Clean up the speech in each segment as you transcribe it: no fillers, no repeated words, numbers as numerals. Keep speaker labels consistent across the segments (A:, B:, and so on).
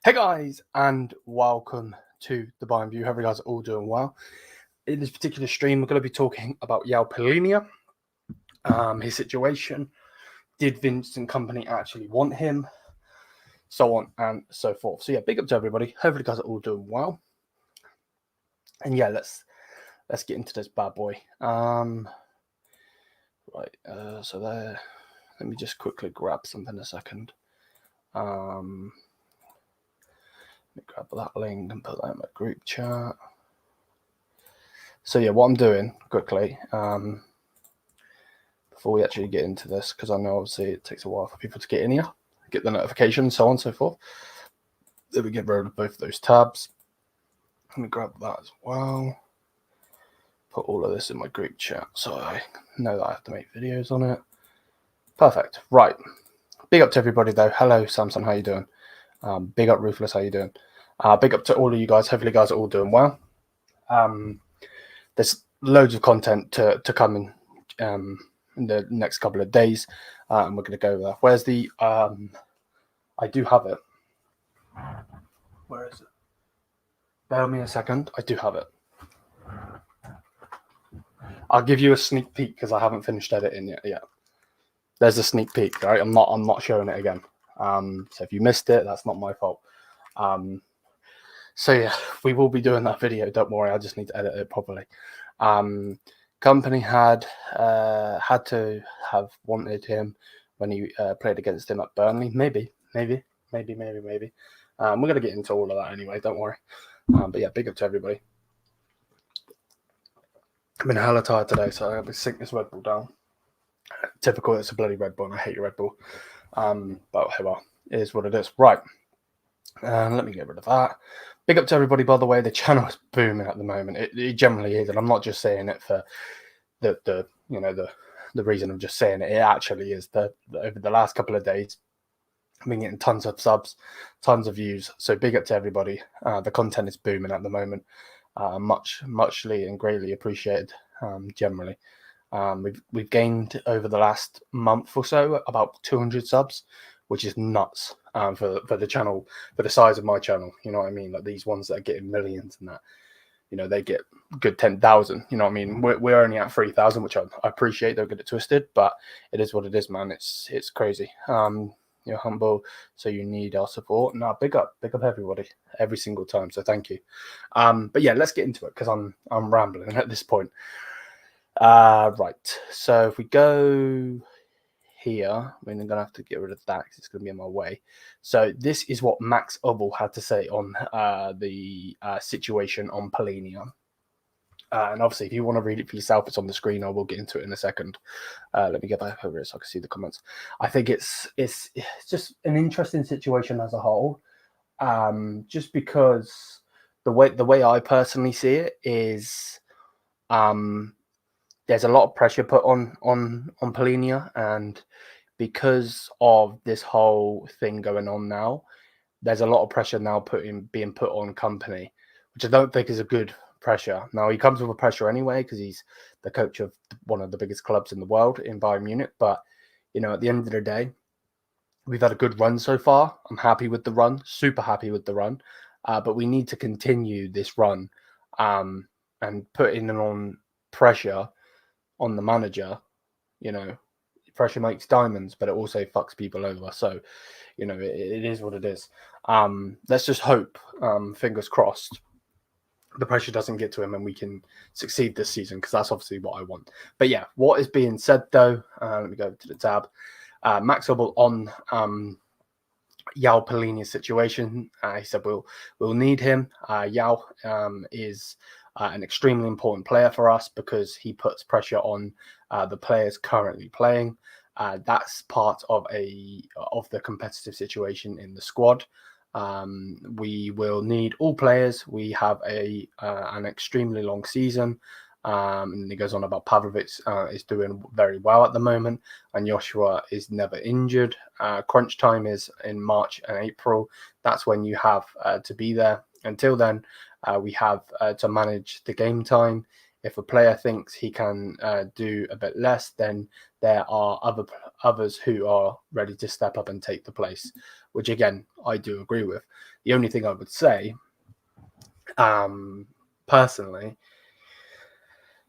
A: Hey guys, and welcome to the Bayern View. Hope you guys are all doing well. In this particular stream, we're going to be talking about João Palhinha, his situation. Did Vincent Kompany actually want him? So on and so forth. So yeah, big up to everybody. Hopefully you guys are all doing well. And yeah, let's get into this bad boy. So there. Let me just quickly grab something a second. Let me grab that link and put that in my group chat. So yeah, what I'm doing quickly, before we actually get into this, because I know obviously it takes a while for people to get in here, get the notifications, so on and so forth. Then we get rid of both of those tabs. Let me grab that as well. Put all of this in my group chat so I know that I have to make videos on it. Perfect. Right. Big up to everybody though. Hello, Samson. How you doing? Big up, Ruthless. How you doing? Big up to all of you guys. Hopefully, you guys are all doing well. There's loads of content to come in the next couple of days, and we're going to go over that. Where's the? I do have it. Where is it? Bear with me a second. I do have it. I'll give you a sneak peek because I haven't finished editing it yet. There's a sneak peek. Right, I'm not showing it again. So if you missed it, that's not my fault. So yeah, we will be doing that video. Don't worry, I just need to edit it properly. Kompany had to have wanted him when he played against him at Burnley. Maybe. We're gonna get into all of that anyway. Don't worry. But yeah, big up to everybody. I've been hella tired today, so I'll be sink this Red Bull down. Typical, it's a bloody Red Bull, and I hate your Red Bull. But hey, well, it is what it is. Right. Let me get rid of that. Big up to everybody, by the way. The channel is booming at the moment. It generally is, and I'm not just saying it for the reason I'm just saying it. It actually is. Over the last couple of days, I've been getting tons of subs, tons of views. So big up to everybody. The content is booming at the moment. Muchly and greatly appreciated. Generally, we've gained over the last month or so about 200 subs, which is nuts. For the channel, for the size of my channel, you know what I mean? Like these ones that are getting millions and that, you know, they get good 10,000. You know what I mean? We're only at 3,000, which I appreciate. Don't get it twisted, but it is what it is, man. It's crazy. You're humble, so you need our support. Now, big up everybody every single time. So thank you. But yeah, let's get into it because I'm rambling at this point. Right. So if we go here, I'm going to have to get rid of that because it's going to be in my way. So this is what Max Ubble had to say on the situation on Palhinha. And obviously, if you want to read it for yourself, it's on the screen. I will get into it in a second. Let me get back over it so I can see the comments. I think it's just an interesting situation as a whole. Just because the way I personally see it is, there's a lot of pressure put on Palhinha, and because of this whole thing going on now, there's a lot of pressure now being put on Kompany, which I don't think is a good pressure. Now he comes with a pressure anyway because he's the coach of one of the biggest clubs in the world in Bayern Munich. But you know, at the end of the day, we've had a good run so far. I'm happy with the run, super happy with the run. But we need to continue this run and putting on pressure on the manager. You know, pressure makes diamonds, but it also fucks people over. So, you know, it is what it is. Let's just hope, fingers crossed, the pressure doesn't get to him and we can succeed this season, because that's obviously what I want. But yeah, what is being said though, let me go to the tab. Max Ubble on João Palhinha's situation. He said we'll need him. João is an extremely important player for us because he puts pressure on the players currently playing. That's part of the competitive situation in the squad. We will need all players. We have an extremely long season. And he goes on about Pavlovic is doing very well at the moment, and Joshua is never injured. Crunch time is in March and April. That's when you have to be there. Until then, we have to manage the game time If a player thinks he can do a bit less, then there are others who are ready to step up and take the place, which again, I do agree with. The only thing I would say, personally,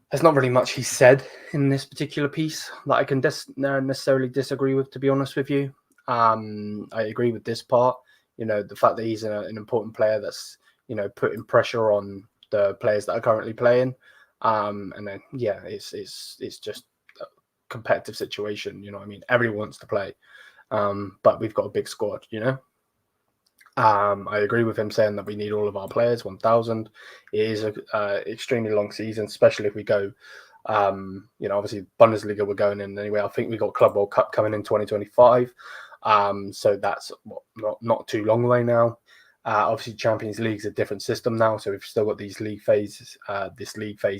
A: there's not really much he said in this particular piece that I can necessarily disagree with, to be honest with you. I agree with this part, the fact that he's an important player that's, putting pressure on the players that are currently playing. And then, yeah, it's just a competitive situation, you know what I mean? Everyone wants to play, but we've got a big squad, I agree with him saying that we need all of our players, 1,000. It is an extremely long season, especially if we go, obviously Bundesliga we're going in anyway. I think we got Club World Cup coming in 2025. So that's not too long away now. Obviously Champions League's a different system now, so we've still got these league phase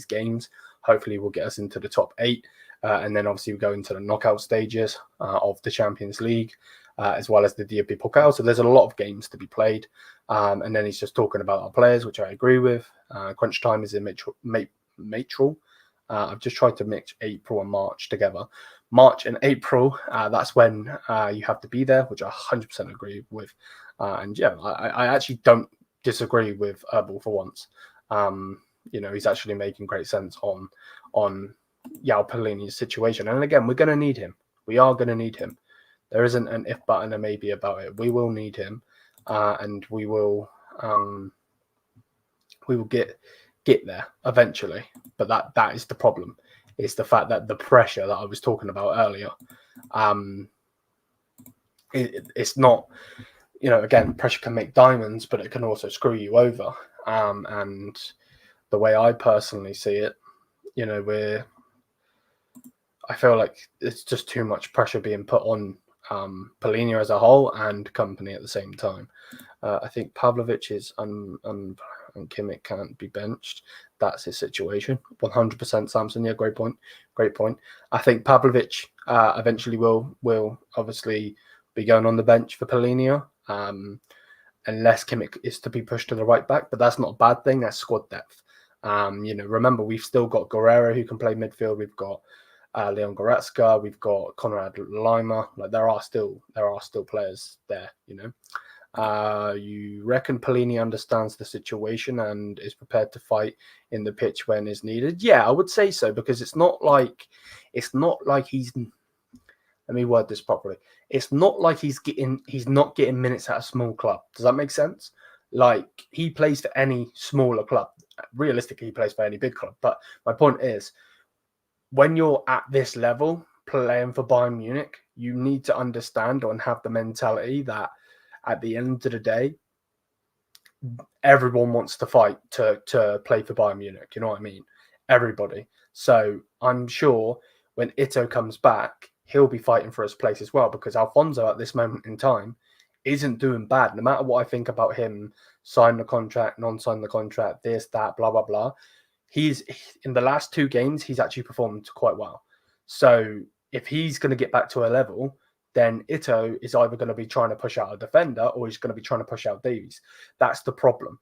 A: games. Hopefully will get us into the top 8. And then obviously we go into the knockout stages of the Champions League. As well as the DFB Pokal. So there's a lot of games to be played. And then he's just talking about our players, which I agree with. Crunch time is in April. I've just tried to mix April and March together. March and April, that's when you have to be there, which I 100% agree with. And yeah, I actually don't disagree with Herbal for once. He's actually making great sense on João Palhinha's situation. And again, we're going to need him. We are going to need him. There isn't an if, but, and a maybe about it. We will need him, and we will get there eventually. But that is the problem. It's the fact that the pressure that I was talking about earlier. It's not, again, pressure can make diamonds, but it can also screw you over. And the way I personally see it, I feel like it's just too much pressure being put on Palhinha as a whole and Kompany at the same time. I think Pavlovic is and Kimmich can't be benched. That's his situation. 100% Samson. Yeah, great point. I think Pavlovic eventually will obviously be going on the bench for Palhinha, unless Kimmich is to be pushed to the right back. But that's not a bad thing. That's squad depth. Remember we've still got Guerrero who can play midfield. We've got Leon Goretzka, we've got Konrad Laimer. Like there are still players there. You reckon Palhinha understands the situation and is prepared to fight in the pitch when is needed? Yeah, I would say so, because it's not like he's. Let me word this properly. It's not like he's not getting minutes at a small club. Does that make sense? Like he plays for any smaller club. Realistically, he plays for any big club. But my point is, when you're at this level playing for Bayern Munich, you need to understand and have the mentality that at the end of the day, everyone wants to fight to play for Bayern Munich. You know what I mean? Everybody. So I'm sure when Ito comes back, he'll be fighting for his place as well, because Alfonso at this moment in time isn't doing bad. No matter what I think about him, sign the contract, non-sign the contract, this, that, blah, blah, blah. He's in the last 2 games, he's actually performed quite well. So if he's going to get back to a level, then Ito is either going to be trying to push out a defender or he's going to be trying to push out Davies. That's the problem.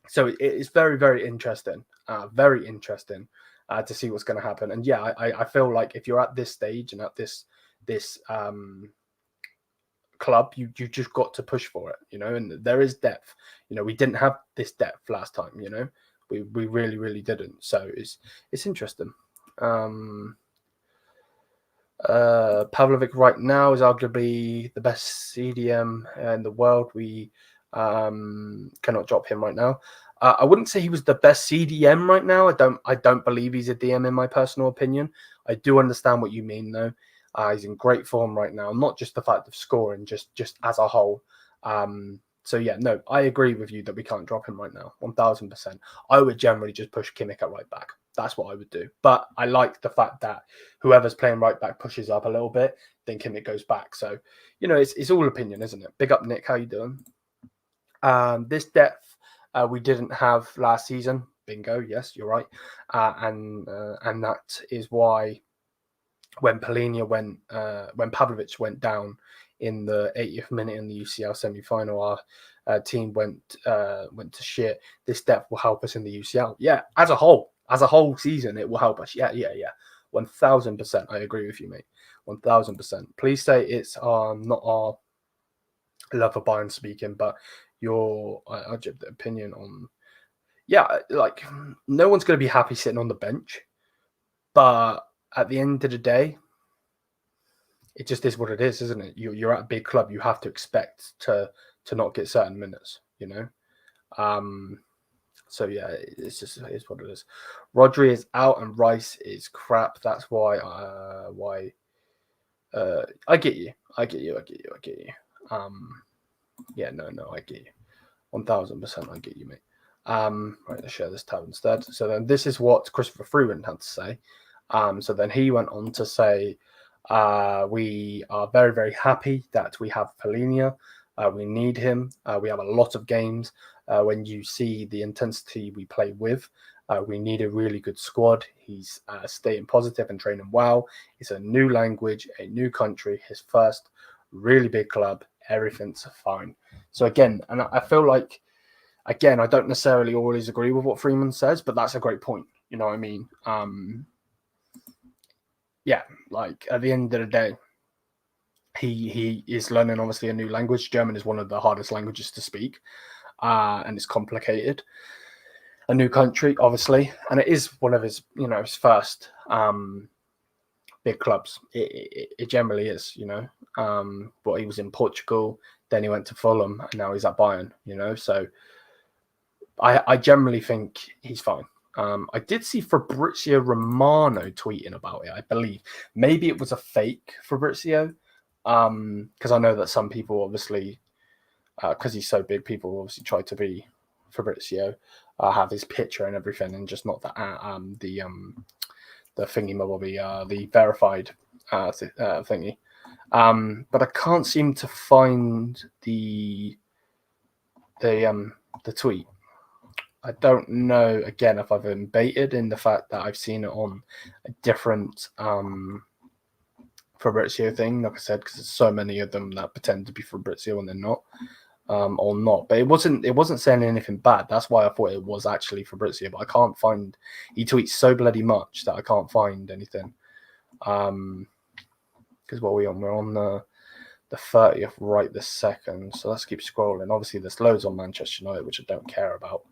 A: So it's very, very interesting. To see what's going to happen. And yeah, I feel like if you're at this stage and at this club, you just got to push for it, and there is depth. We didn't have this depth last time, we really, really didn't. So it's interesting. Pavlovic right now is arguably the best CDM in the world. We cannot drop him right now. I wouldn't say he was the best CDM right now. I don't believe he's a DM in my personal opinion. I do understand what you mean though. He's in great form right now, not just the fact of scoring, just as a whole. So yeah, no, I agree with you that we can't drop him right now, 1000%. I would generally just push Kimmich at right back. That's what I would do. But I like the fact that whoever's playing right back pushes up a little bit, then Kimmich goes back. So, it's all opinion, isn't it? Big up, Nick. How you doing? This depth we didn't have last season. Bingo. Yes, you're right. And that is why when Pavlovic went down in the 80th minute in the UCL semi-final, team went to shit. This depth will help us in the UCL. Yeah, as a whole season, it will help us. Yeah. 1000%. I agree with you, mate. 1000%. Please say it's not our love for Bayern speaking, but I'll give the opinion on. Yeah, like no one's going to be happy sitting on the bench, but at the end of the day, it just is what it is, isn't it? You're at a big club, you have to expect to not get certain minutes, you know. So yeah, it's what it is. Rodri is out and Rice is crap. That's why I get you. Yeah, no, I get you. 1000%, I get you, mate. Right, let's share this tab instead. So then this is what Christopher Freeman had to say. So then he went on to say, we are very, very happy that we have Palhinha. We need him. We have a lot of games. When you see the intensity we play with, we need a really good squad. He's staying positive and training well. It's a new language, a new country, his first really big club. Everything's fine. So again, and I feel like, again, I don't necessarily always agree with what Freeman says, but that's a great point. You know what I mean? Yeah, like at the end of the day, he is learning obviously a new language. German is one of the hardest languages to speak, and it's complicated. A new country, obviously, and it is one of his, his first big clubs. It generally is, But he was in Portugal, then he went to Fulham, and now he's at Bayern. So I generally think he's fine. I did see Fabrizio Romano tweeting about it, I believe. Maybe it was a fake Fabrizio, because I know that some people obviously, because he's so big, people obviously try to be Fabrizio, have his picture and everything, and just not the thingy mobobby, the verified thingy. But I can't seem to find the tweet. I don't know, again, if I've been baited in the fact that I've seen it on a different Fabrizio thing, like I said, because there's so many of them that pretend to be Fabrizio and they're not, or not. But it wasn't saying anything bad. That's why I thought it was actually Fabrizio, but I can't find. He tweets so bloody much that I can't find anything. Because what are we on? We're on the 30th right this second. So let's keep scrolling. Obviously, there's loads on Manchester United, which I don't care about.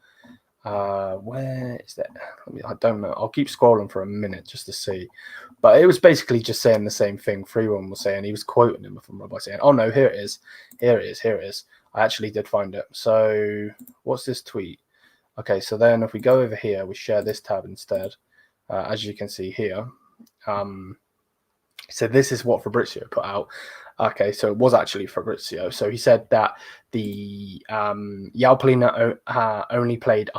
A: Where is that? I don't know. I'll keep scrolling for a minute just to see. But it was basically just saying the same thing Freeman was saying. He was quoting him from by saying, "Oh no, here it is. Here it is. I actually did find it." So what's this tweet? Okay, so then if we go over here, we share this tab instead. As you can see here. So this is what Fabrizio put out. Okay, so it was actually Fabrizio. So he said that the João Palhinha only played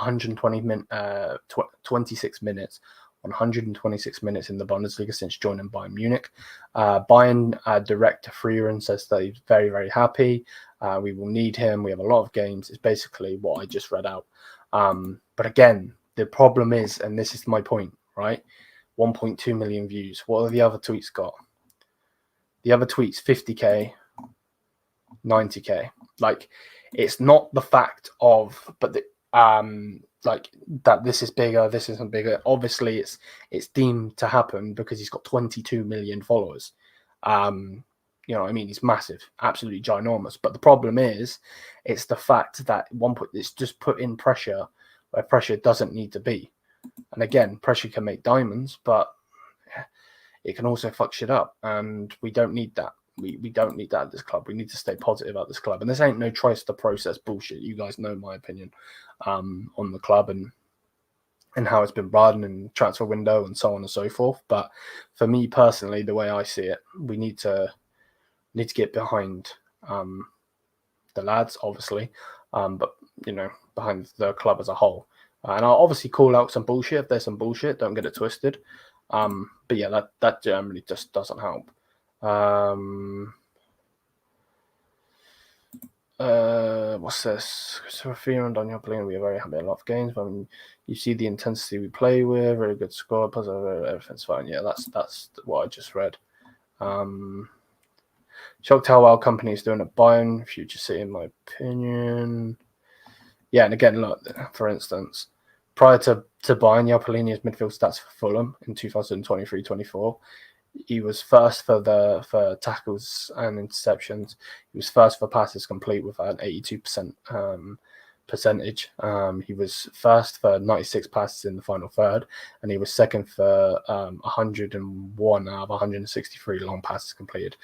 A: 26 minutes, 126 minutes in the Bundesliga since joining Bayern Munich. Bayern director Freeman says that he's very, very happy. We will need him. We have a lot of games. It's basically what I just read out. But again, the problem is, and this is my point, right? 1.2 million views. What have the other tweets got? The other tweets 50k, 90k. Like, it's not the fact of, but the, like that this is bigger, this isn't bigger. Obviously, it's deemed to happen because he's got 22 million followers. You know what I mean? He's massive, absolutely ginormous. But the problem is, it's the fact that it's just put in pressure where pressure doesn't need to be. And again, pressure can make diamonds, but it can also fuck shit up, and we don't need that. We don't need that at this club. We need to stay positive at this club. And this ain't no trust the process bullshit. You guys know my opinion on the club and how it's been run and transfer window and so on and so forth. But for me personally, the way I see it, we need to get behind the lads, obviously, but behind the club as a whole. And I'll obviously call out some bullshit if there's some bullshit. Don't get it twisted. But yeah, that generally just doesn't help. What's this? So Freeman, Daniel Palhinha, we are very happy a lot of games. When you see the intensity we play with, very good score, positive, everything's fine. Yeah, that's what I just read. Shocked how well Kompany is doing at Bayern. Future City, in my opinion. Yeah, and again, look, for instance, prior to Bayern, João Palhinha's midfield stats for Fulham in 2023-24. He was first for tackles and interceptions. He was first for passes complete with an 82% percentage. He was first for 96 passes in the final third, and he was second for 101 out of 163 long passes completed.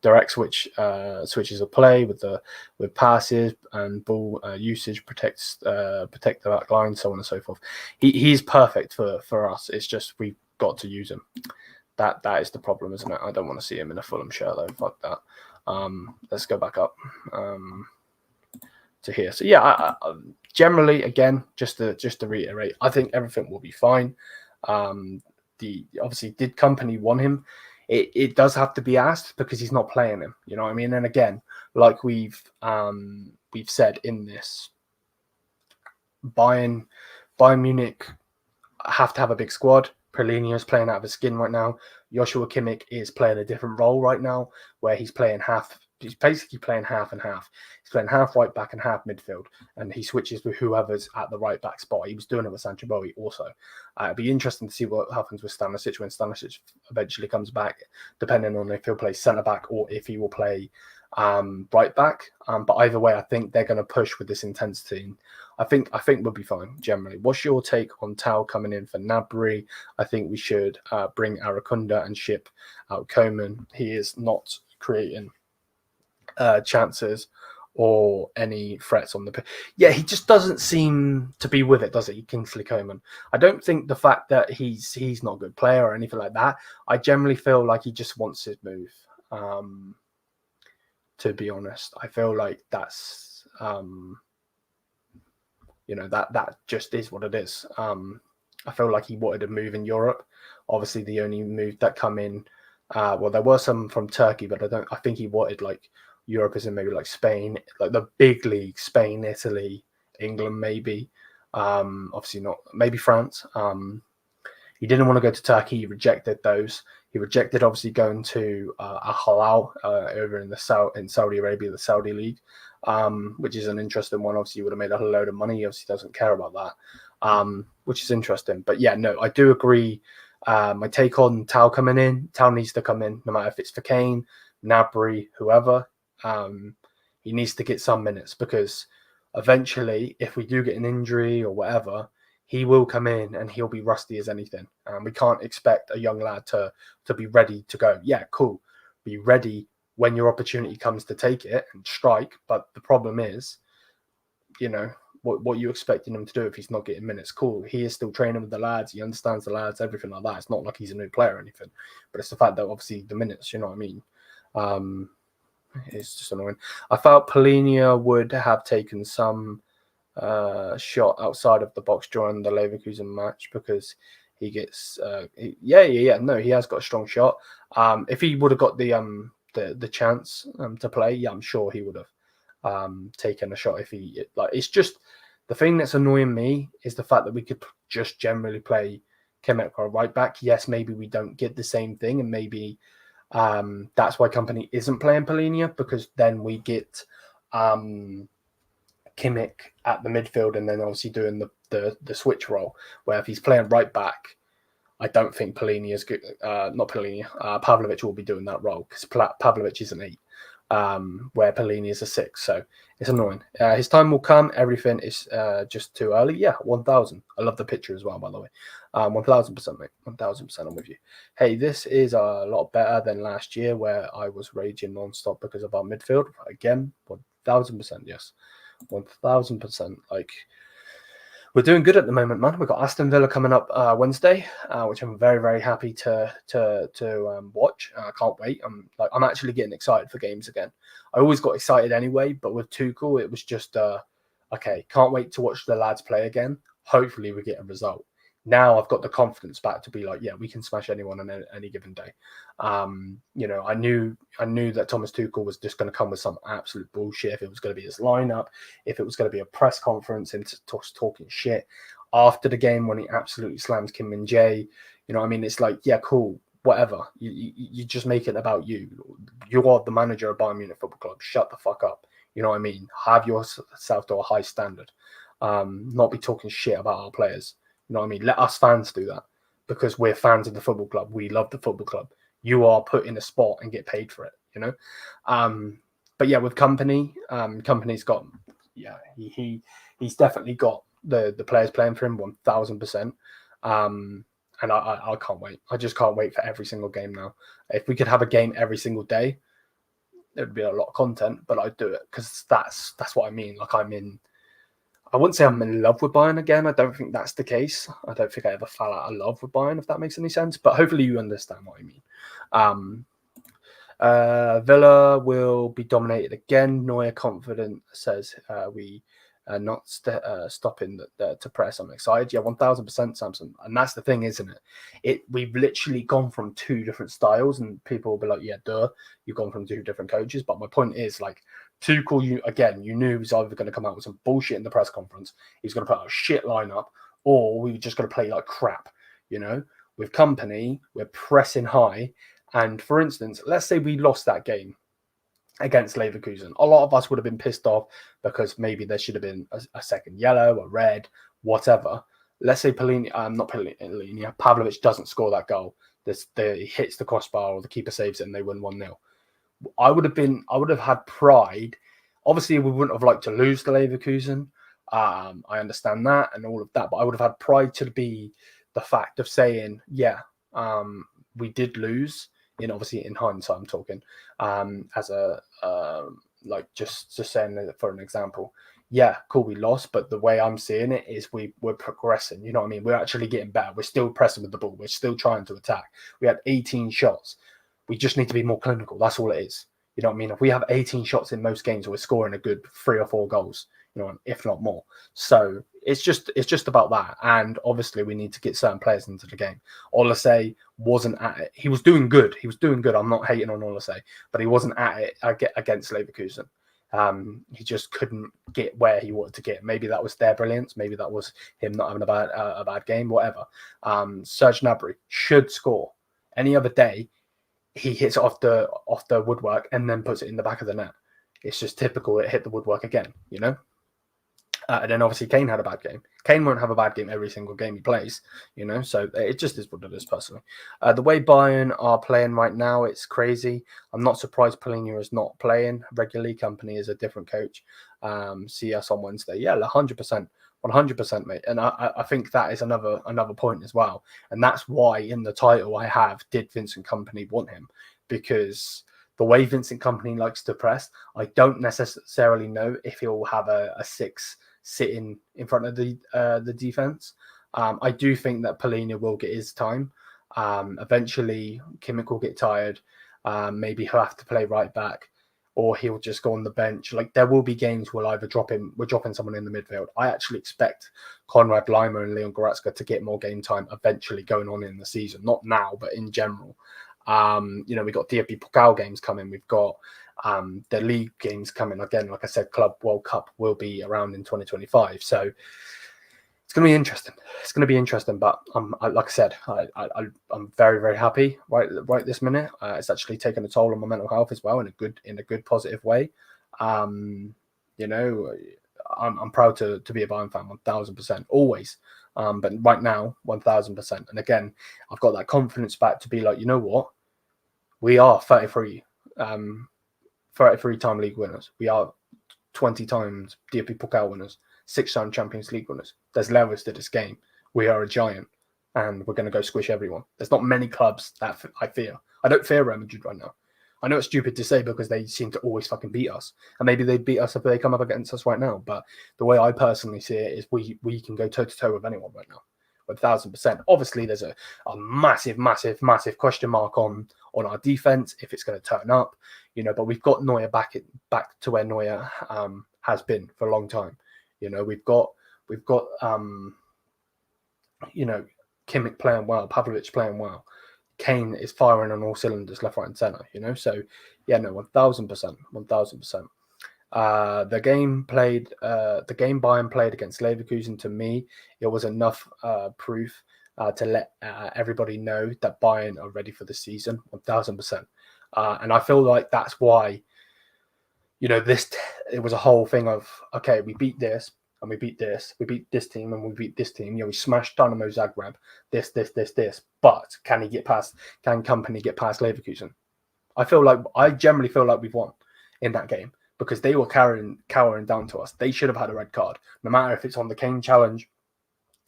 A: Direct switches of play with passes and ball usage protect the back line, so on and so forth. He's perfect for us. It's just we've got to use him. That is the problem, isn't it? I don't want to see him in a Fulham shirt though. Fuck that. Let's go back up to here. So yeah, I generally, again, just to reiterate, I think everything will be fine. Obviously, did Kompany want him? It does have to be asked because he's not playing him. You know what I mean? And again, like we've said in this, Bayern Munich have to have a big squad. Palhinha is playing out of his skin right now. Joshua Kimmich is playing a different role right now, where he's playing half. He's basically playing half and half. He's playing half right back and half midfield, and he switches with whoever's at the right back spot. He was doing it with Sadio also. It'd be interesting to see what happens with Stanisic when Stanisic eventually comes back, depending on if he'll play centre back or if he will play right back. But either way, I think they're going to push with this intensity. I think we'll be fine generally. What's your take on Tau coming in for Gnabry? I think we should bring Arakunda and ship out Coman. He is not creating chances or any threats on the pitch. Yeah, he just doesn't seem to be with it, does he, Kingsley Coman? I don't think the fact that he's not a good player or anything like that. I generally feel like he just wants his move. To be honest, I feel like that's that just is what it is. I feel like he wanted to move in Europe. Obviously, the only move that come in, well, there were some from Turkey, but I think he wanted like Europe is in maybe like Spain, like the big league, Spain, Italy, England, maybe. Obviously not, maybe France. He didn't want to go to Turkey. He rejected those. He rejected obviously going to Al Hilal over in Saudi Arabia, the Saudi league, which is an interesting one. Obviously, he would have made a load of money. He obviously doesn't care about that, which is interesting. But yeah, no, I do agree. My take on Tau coming in, Tau needs to come in, no matter if it's for Kane, Gnabry, whoever. He needs to get some minutes because eventually, if we do get an injury or whatever, he will come in and he'll be rusty as anything. We can't expect a young lad to be ready to go. Yeah, cool. Be ready when your opportunity comes to take it and strike. But the problem is, what you expecting him to do if he's not getting minutes? Cool. He is still training with the lads. He understands the lads, everything like that. It's not like he's a new player or anything. But it's the fact that obviously the minutes, you know what I mean? It's just annoying. I felt Palhinha would have taken some shot outside of the box during the Leverkusen match because he gets no, he has got a strong shot. If he would have got the chance to play, yeah, I'm sure he would have taken a shot. If he it's just the thing that's annoying me is the fact that we could just generally play Kimmich right back. Yes, maybe we don't get the same thing, and maybe that's why Kompany isn't playing Palhinha, because then we get Kimmich at the midfield and then obviously doing the switch role, where if he's playing right back, I don't think Palhinha is good. Not Palhinha. Pavlovic will be doing that role because Pavlovic is an 8, where Palhinha is a 6. So it's annoying. His time will come. Everything is just too early. Yeah, 1,000. I love the picture as well, by the way. 1,000%, mate. 1,000%. I'm with you. Hey, this is a lot better than last year where I was raging non-stop because of our midfield. Again, 1,000%. Yes, 1,000%. Like, we're doing good at the moment, man. We've got Aston Villa coming up Wednesday, which I'm very, very happy to watch. I can't wait. I'm actually getting excited for games again. I always got excited anyway, but with Tuchel, it was just okay. Can't wait to watch the lads play again. Hopefully, we get a result. Now I've got the confidence back to be like, yeah, we can smash anyone on any given day. I knew that Thomas Tuchel was just going to come with some absolute bullshit. If it was going to be his lineup, if it was going to be a press conference and talking shit after the game when he absolutely slams Kim Min-jae, I mean, it's like, yeah, cool. whatever. You just make it about you. You are the manager of Bayern Munich Football Club. Shut the fuck up. You know what I mean? Have yourself to a high standard. Not be talking shit about our players. You know what I mean? Let us fans do that because we're fans of the football club. We love the football club. You are put in a spot and get paid for it, you know? But yeah, with Kompany, Kompany's got, yeah, he's definitely got the players playing for him 1000%. And I can't wait. I just can't wait for every single game now. If we could have a game every single day, there would be a lot of content, but I'd do it because that's what I mean. Like I wouldn't say I'm in love with Bayern again. I don't think that's the case. I don't think I ever fell out of love with Bayern, if that makes any sense. But hopefully you understand what I mean. Villa will be dominated again. Neuer confident says we are not stopping to press. I'm excited. Yeah, 1000%, Samson. And that's the thing, isn't it? We've literally gone from two different styles, and people will be like, yeah, duh, you've gone from two different coaches. But my point is, like, Tuchel, you knew he was either going to come out with some bullshit in the press conference, he's going to put out a shit lineup, or we were just going to play like crap, you know? With Kompany, we're pressing high. And for instance, let's say we lost that game against Leverkusen. A lot of us would have been pissed off because maybe there should have been a second yellow, a red, whatever. Let's say Pavlovic doesn't score that goal. He hits the crossbar or the keeper saves it and they win 1-0. I would have had pride. Obviously, we wouldn't have liked to lose to Leverkusen. I understand that and all of that, but I would have had pride to be the fact of saying, yeah, we did lose. Obviously in hindsight, I'm talking as a like just saying that for an example. Yeah, cool, we lost, but the way I'm seeing it is we're progressing. You know what I mean? We're actually getting better. We're still pressing with the ball. We're still trying to attack. We had 18 shots. We just need to be more clinical. That's all it is. You know what I mean? If we have 18 shots in most games, we're scoring a good 3 or 4 goals, if not more. So it's just about that. And obviously we need to get certain players into the game. Olasey wasn't at it. He was doing good. I'm not hating on Olasey, but he wasn't at it against Leverkusen. He just couldn't get where he wanted to get. Maybe that was their brilliance. Maybe that was him not having a bad game, whatever. Serge Gnabry should score. Any other day, he hits it off the woodwork and then puts it in the back of the net. It's just typical. It hit the woodwork again, And then obviously Kane had a bad game. Kane won't have a bad game every single game he plays, So it just is what it is personally. The way Bayern are playing right now, it's crazy. I'm not surprised Palhinha is not playing regularly. Kompany is a different coach. See us on Wednesday. Yeah, 100%. 100%, mate. And I think that is another point as well. And that's why in the title I have, did Vincent Kompany want him? Because the way Vincent Kompany likes to press, I don't necessarily know if he'll have a 6 sitting in front of the defense. I do think that Palhinha will get his time. Eventually, Kimmich will get tired. Maybe he'll have to play right back, or he'll just go on the bench. Like, there will be games we'll either we're dropping someone in the midfield. I actually expect Konrad Laimer and Leon Goretzka to get more game time eventually going on in the season. Not now, but in general. We've got DFB Pokal games coming. We've got the league games coming. Again, like I said, Club World Cup will be around in 2025. So it's going to be interesting. It's going to be interesting, but like I said, I'm very, very happy right this minute. It's actually taken a toll on my mental health as well in a good positive way. I'm proud to be a Bayern fan, 1000%, always. But right now, 1000%. And again, I've got that confidence back to be like, you know what? We are 33-time league winners. We are 20 times DFB Pokal winners. 6-time Champions League winners. There's levels to this game. We are a giant, and we're going to go squish everyone. There's not many clubs that I fear. I don't fear Real Madrid right now. I know it's stupid to say because they seem to always fucking beat us, and maybe they beat us if they come up against us right now. But the way I personally see it is we can go toe to toe with anyone right now, 1000%. Obviously, there's a massive, massive, massive question mark on our defense if it's going to turn up, But we've got Neuer back to where Neuer has been for a long time. We've got Kimmich playing well, Pavlovic playing well. Kane is firing on all cylinders, left, right, and center. So yeah, no, 1000%, 1000%. The game Bayern played against Leverkusen, to me, it was enough proof to let everybody know that Bayern are ready for the season, 1000%. And I feel like that's why, it was a whole thing of, okay, we beat this and we beat this, we beat this team and we beat this team. We smashed Dynamo Zagreb, this. But can Kompany get past Leverkusen? I generally feel like we've won in that game because they were cowering down to us. They should have had a red card, no matter if it's on the Kane challenge,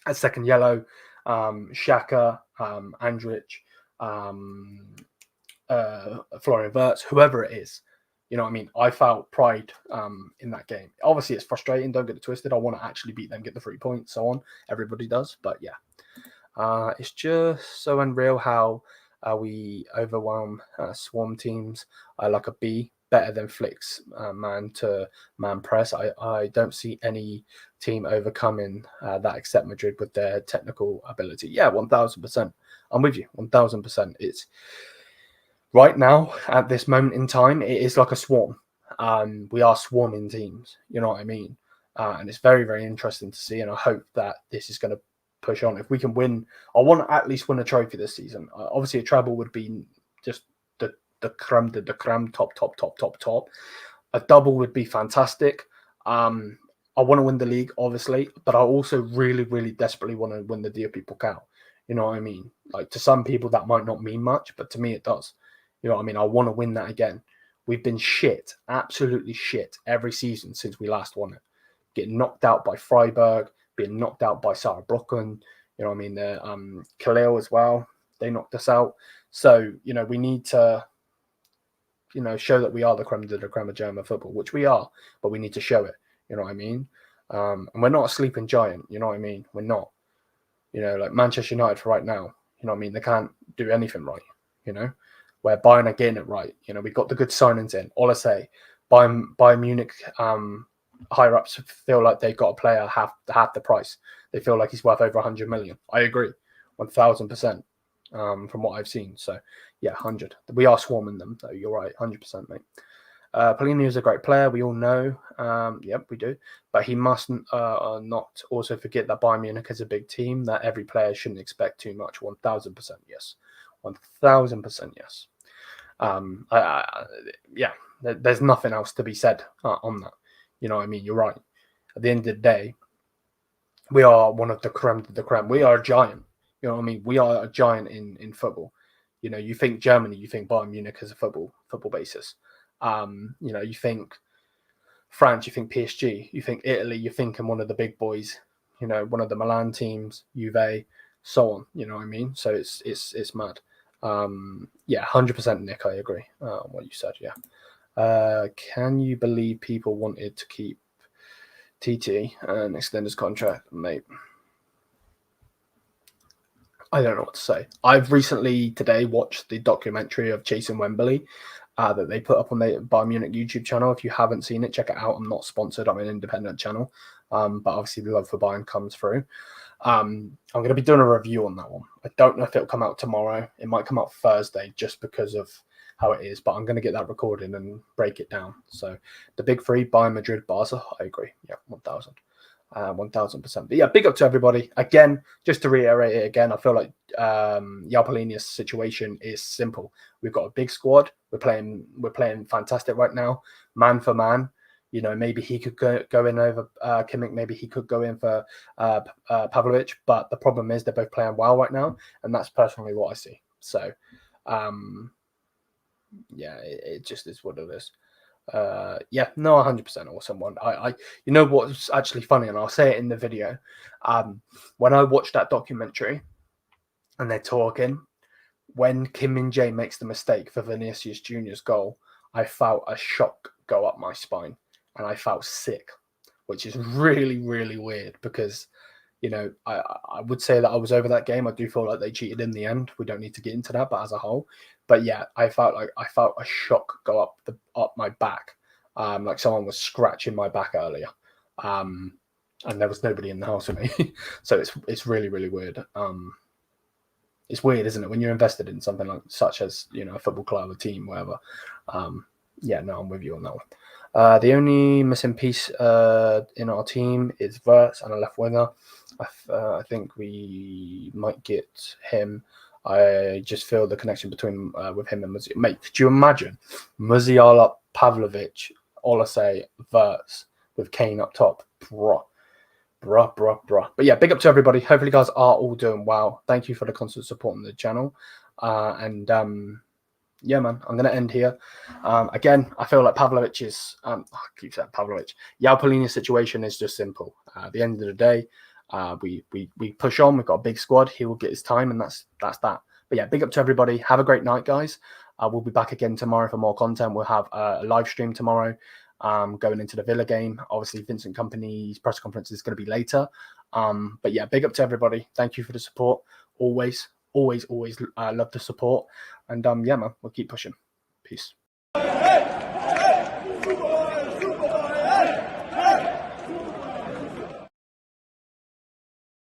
A: a second yellow, Xhaka, Andrich, Florian Wirtz, whoever it is. You know what I mean? I felt pride in that game. Obviously, it's frustrating. Don't get it twisted. I want to actually beat them, get the 3 points, so on. Everybody does. But yeah, it's just so unreal how we overwhelm swarm teams. I like a B, better than Flick's man-to-man press. I don't see any team overcoming that except Madrid with their technical ability. Yeah, 1000%. I'm with you, 1000%. It's right now, at this moment in time, it is like a swarm. We are swarming teams, you know what I mean? And it's very, very interesting to see, and I hope that this is going to push on. If we can win, I want to at least win a trophy this season. Obviously, a treble would be just the creme de la creme, top. A double would be fantastic. I want to win the league, obviously, but I also really, really desperately want to win the DFB Pokal. You know what I mean? Like, to some people, that might not mean much, but to me, it does. You know what I mean? I want to win that again. We've been shit, absolutely shit, every season since we last won it. Getting knocked out by Freiburg, being knocked out by Saarbrücken. You know what I mean? Khalil as well. They knocked us out. So, we need to, show that we are the creme de la creme of German football, which we are, but we need to show it. You know what I mean? And we're not a sleeping giant. You know what I mean? We're not. Like Manchester United for right now. You know what I mean? They can't do anything right. Where Bayern are getting it right. We got the good signings in. All I say, Bayern Munich higher ups feel like they've got a player half the price. They feel like he's worth over 100 million. I agree, 1000%. From what I've seen. So yeah, 100. We are swarming them, though. You're right, 100%, mate. Palhinha is a great player. We all know. Yep, we do. But he must not also forget that Bayern Munich is a big team. That every player shouldn't expect too much. 1000%, yes. 1000%, yes. Yeah. There's nothing else to be said on that. You know what I mean? You're right. At the end of the day, we are one of the creme de la creme. We are a giant. You know what I mean? We are a giant in football. You think Germany, you think Bayern Munich as a football basis. You think France, you think PSG, you think Italy, you're thinking one of the big boys. One of the Milan teams, Juve, so on. You know what I mean? So it's mad. Yeah, 100%, Nick. I agree. What you said. Yeah. Can you believe people wanted to keep TT and extend his contract, mate? I don't know what to say. I've recently today watched the documentary of Chasing Wembley that they put up on the Bayern Munich YouTube channel. If you haven't seen it, check it out. I'm not sponsored. I'm an independent channel. But obviously the love for Bayern comes through. I'm going to be doing a review on that one. I don't know if it'll come out tomorrow. It might come out Thursday just because of how it is. But I'm going to get that recorded and break it down. So the big three, Bayern, Madrid, Barca. I agree. Yeah, 1,000. 1000%. But yeah, big up to everybody. Again, just to reiterate it again, I feel like João Palhinha's situation is simple. We've got a big squad. We're playing fantastic right now, man for man. Maybe he could go in over Kimmich. Maybe he could go in for Pavlovic. But the problem is they're both playing well right now, and that's personally what I see. So, yeah, it just is what it is. Yeah, no, 100% awesome one. You know what's actually funny, and I'll say it in the video. When I watched that documentary and they're talking, when Kim Min-jae makes the mistake for Vinicius Junior's goal, I felt a shock go up my spine and I felt sick, which is really, really weird because, I would say that I was over that game. I do feel like they cheated in the end. We don't need to get into that, but as a whole. But yeah, I felt a shock go up my back, like someone was scratching my back earlier, and there was nobody in the house with me. So it's really, really weird. It's weird, isn't it, when you're invested in something like such as a football club, a team, whatever. Yeah, no, I'm with you on that one. The only missing piece in our team is Wirtz and a left winger. I think we might get him. I just feel the connection between with him and Musiala. Mate, could you imagine Musiala, Pavlovic, Olasey, Verts with Kane up top? Bruh. But yeah, big up to everybody. Hopefully, you guys are all doing well. Thank you for the constant support on the channel. Yeah, man, I'm going to end here. Again, I feel like Pavlovic is, I keep saying Pavlovic. João Palhinha's situation is just simple. At the end of the day, we push on. We've got a big squad. He will get his time, and that's that. But yeah, big up to everybody. Have a great night, guys. We'll be back again tomorrow for more content. We'll have a live stream tomorrow going into the Villa game. Obviously, Vincent Kompany's press conference is going to be later. But yeah, big up to everybody. Thank you for the support. Always love the support. And yeah, man, we'll keep pushing. Peace.